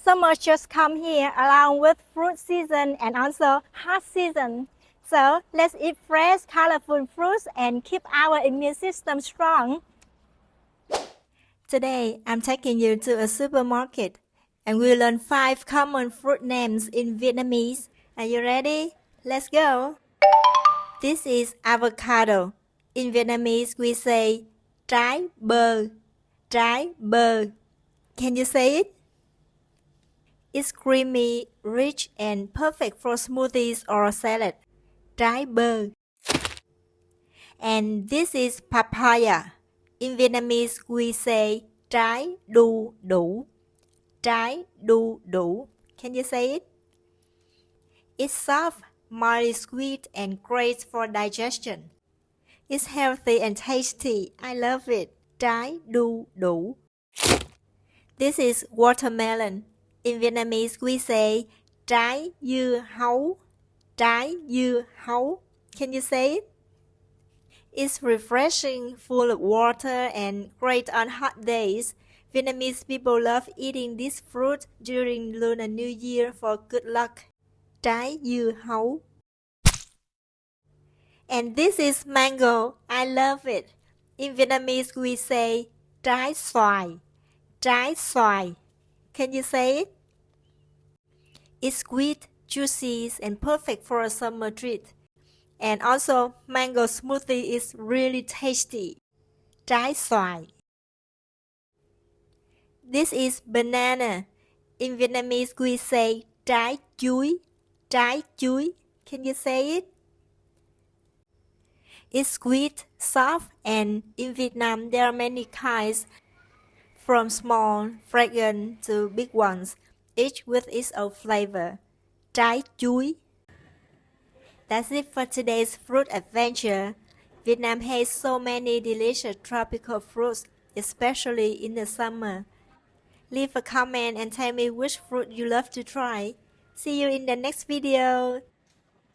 Summer just come here along with fruit season and also hot season. So let's eat fresh, colorful fruits and keep our immune system strong. Today, I'm taking you to a supermarket and we'll learn 5 common fruit names in Vietnamese. Are you ready? Let's go! This is avocado. In Vietnamese, we say trái bơ. Trái bơ. Can you say it? It's creamy, rich, and perfect for smoothies or salad. Trái bơ. And this is papaya. In Vietnamese, we say trái đu đủ. Trái đu đủ. Can you say it? It's soft, mildly sweet, and great for digestion. It's healthy and tasty. I love it. Trái đu đủ. This is watermelon. In Vietnamese, we say trái dưa hấu. Trái dưa hấu. Can you say it? It's refreshing, full of water, and great on hot days. Vietnamese people love eating this fruit during Lunar New Year for good luck. Trái dưa hấu. And this is mango. I love it. In Vietnamese, we say trái xoài. Trái xoài. Can you say it? It's sweet, juicy, and perfect for a summer treat. And also, mango smoothie is really tasty. Trái xoài. This is banana. In Vietnamese, we say trái chuối. Trái chuối. Can you say it? It's sweet, soft, and in Vietnam there are many kinds, from small, fragrant to big ones, each with its own flavor. Trái chuối. That's it for today's fruit adventure. Vietnam has so many delicious tropical fruits, especially in the summer. Leave a comment and tell me which fruit you love to try. See you in the next video.